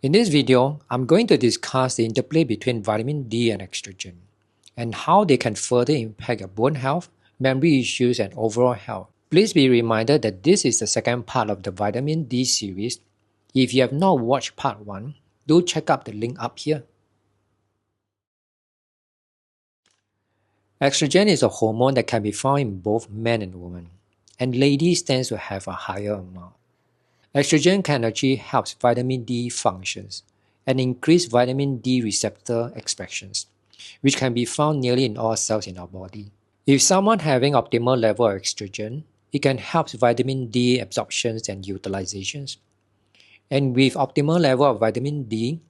In this video, I'm going to discuss the interplay between vitamin D and estrogen, and how they can further impact your bone health, memory issues, and overall health. Please be reminded that this is the second part of the vitamin D series. If you have not watched part 1, do check out the link up here. Estrogen is a hormone that can be found in both men and women, and ladies tend to have a higher amount. Estrogen can actually help vitamin D functions and increase vitamin D receptor expressions, which can be found nearly in all cells in our body. If someone having optimal level of estrogen, it can help vitamin D absorptions and utilizations. And with optimal level of vitamin D,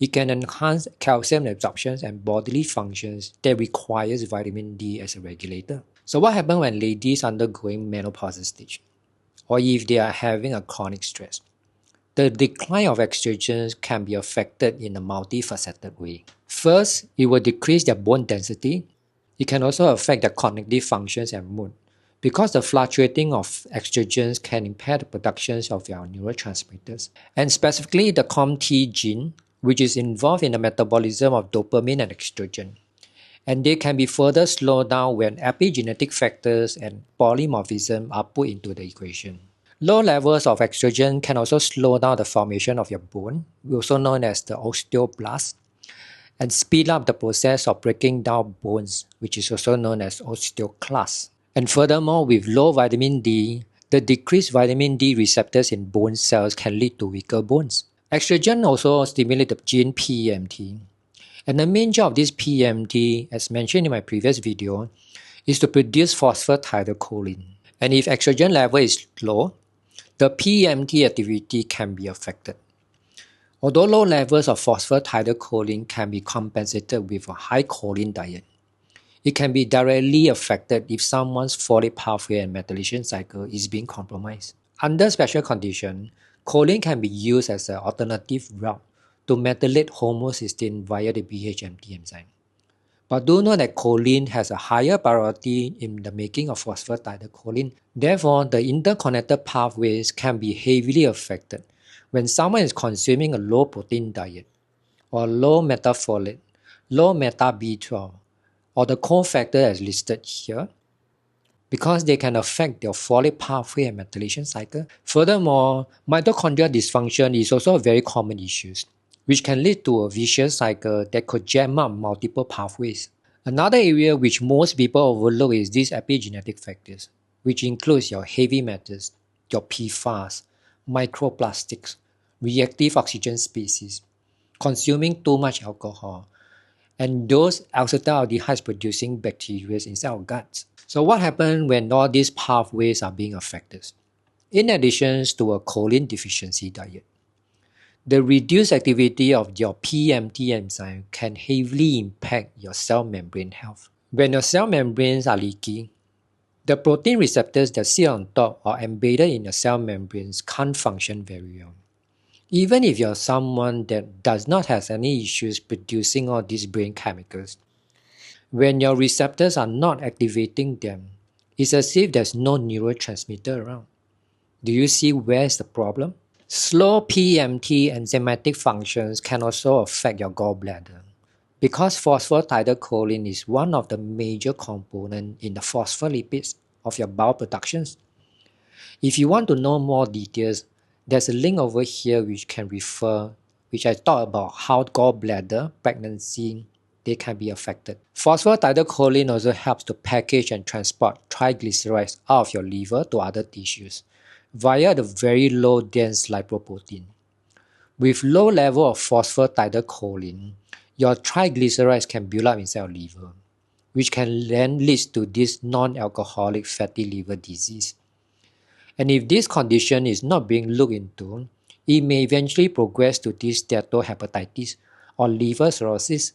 it can enhance calcium absorptions and bodily functions that requires vitamin D as a regulator. So what happens when ladies undergoing menopause stage, or if they are having a chronic stress? The decline of estrogens can be affected in a multifaceted way. First, it will decrease their bone density. It can also affect their cognitive functions and mood, because the fluctuating of estrogens can impair the production of your neurotransmitters. And specifically the COMT gene, which is involved in the metabolism of dopamine and estrogen. And they can be further slowed down when epigenetic factors and polymorphism are put into the equation. Low levels of estrogen can also slow down the formation of your bone, also known as the osteoblast, and speed up the process of breaking down bones, which is also known as osteoclast. And furthermore, with low vitamin D, the decreased vitamin D receptors in bone cells can lead to weaker bones. Estrogen also stimulates the gene PEMT. And the main job of this PEMT, as mentioned in my previous video, is to produce phosphatidylcholine. And if estrogen level is low, the PEMT activity can be affected. Although low levels of phosphatidylcholine can be compensated with a high choline diet, it can be directly affected if someone's folate pathway and methylation cycle is being compromised. Under special conditions, choline can be used as an alternative route to methylate homocysteine via the PEMT enzyme. But do know that choline has a higher priority in the making of phosphatidylcholine. Therefore, the interconnected pathways can be heavily affected when someone is consuming a low protein diet, or low metafolate, low meta B12, or the cofactor as listed here, because they can affect their folate pathway and methylation cycle. Furthermore, mitochondrial dysfunction is also a very common issue, which can lead to a vicious cycle that could jam up multiple pathways. Another area which most people overlook is these epigenetic factors, which includes your heavy metals, your PFAS, microplastics, reactive oxygen species, consuming too much alcohol, and those acetaldehydes producing bacteria inside our guts. So what happens when all these pathways are being affected? In addition to a choline deficiency diet, the reduced activity of your PEMT enzyme can heavily impact your cell membrane health. When your cell membranes are leaky, the protein receptors that sit on top or embedded in your cell membranes can't function very well. Even if you're someone that does not have any issues producing all these brain chemicals, when your receptors are not activating them, it's as if there's no neurotransmitter around. Do you see where's the problem? Slow PEMT enzymatic functions can also affect your gallbladder, because phosphatidylcholine is one of the major components in the phospholipids of your bowel productions. If you want to know more details, there's a link over here which I talk about how gallbladder, pregnancy, they can be affected. Phosphatidylcholine also helps to package and transport triglycerides out of your liver to other tissues via the very low dense lipoprotein. With low level of phosphatidylcholine, your triglycerides can build up inside your liver, which can then lead to this non-alcoholic fatty liver disease. And if this condition is not being looked into, it may eventually progress to this steatohepatitis or liver cirrhosis.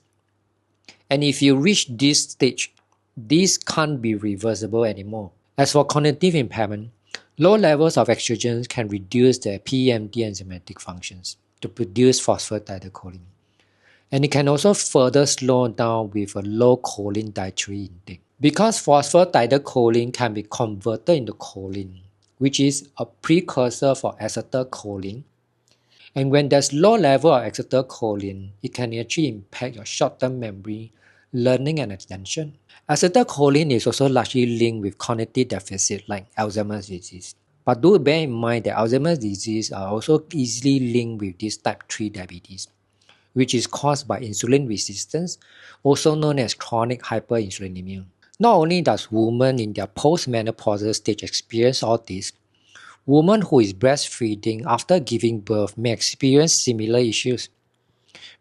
And if you reach this stage, this can't be reversible anymore. As for cognitive impairment, low levels of estrogens can reduce the PEMT enzymatic functions to produce phosphatidylcholine. And it can also further slow down with a low choline dietary intake. Because phosphatidylcholine can be converted into choline, which is a precursor for acetylcholine, And when there's low level of acetylcholine, it can actually impact your short-term memory, learning, and attention. Acetylcholine is also largely linked with cognitive deficit like Alzheimer's disease. But do bear in mind that Alzheimer's disease are also easily linked with this type 3 diabetes, which is caused by insulin resistance, also known as chronic hyperinsulinemia. Not only does women in their postmenopausal stage experience all this, women who is breastfeeding after giving birth may experience similar issues.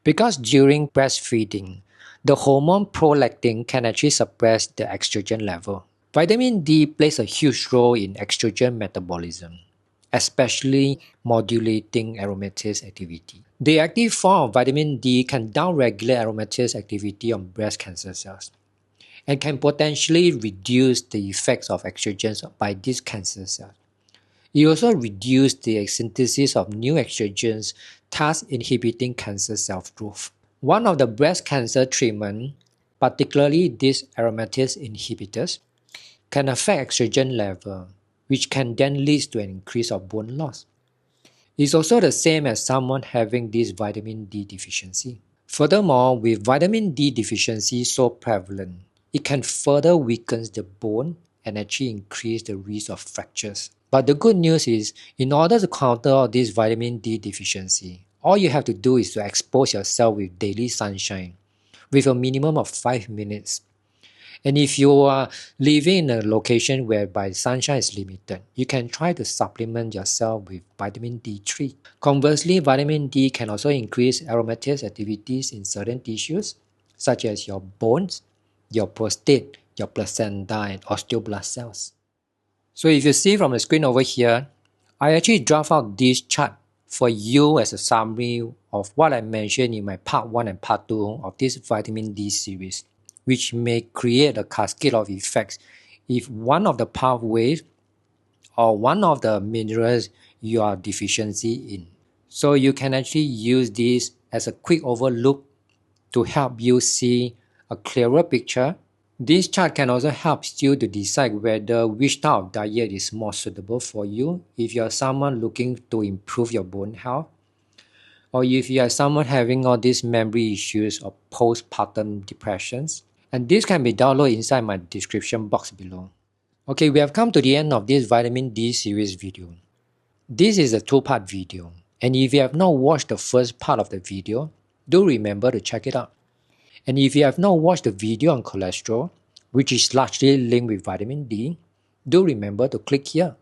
Because during breastfeeding, the hormone prolactin can actually suppress the estrogen level. Vitamin D plays a huge role in estrogen metabolism, especially modulating aromatase activity. The active form of vitamin D can downregulate aromatase activity on breast cancer cells and can potentially reduce the effects of estrogens by these cancer cells. It also reduces the synthesis of new estrogens, thus inhibiting cancer cell growth. One of the breast cancer treatment, particularly these aromatase inhibitors, can affect estrogen level, which can then lead to an increase of bone loss. It's also the same as someone having this vitamin D deficiency. Furthermore, with vitamin D deficiency so prevalent, it can further weaken the bone and actually increase the risk of fractures. But the good news is, in order to counter all this vitamin D deficiency, all you have to do is to expose yourself with daily sunshine with a minimum of 5 minutes. And if you are living in a location whereby sunshine is limited, you can try to supplement yourself with vitamin D3. Conversely, vitamin D can also increase aromatase activities in certain tissues, such as your bones, your prostate, your placenta, and osteoblast cells. So if you see from the screen over here, I actually draft out this chart for you as a summary of what I mentioned in my part 1 and part 2 of this vitamin D series, which may create a cascade of effects if one of the pathways or one of the minerals you are deficiency in. So you can actually use this as a quick overlook to help you see a clearer picture. This chart can also help you to decide whether which type of diet is more suitable for you if you are someone looking to improve your bone health, or if you are someone having all these memory issues or postpartum depressions. And this can be downloaded inside my description box below. Okay, we have come to the end of this vitamin D series video. This is a 2-part video, and if you have not watched the first part of the video, do remember to check it out. And if you have not watched the video on cholesterol, which is largely linked with vitamin D, do remember to click here.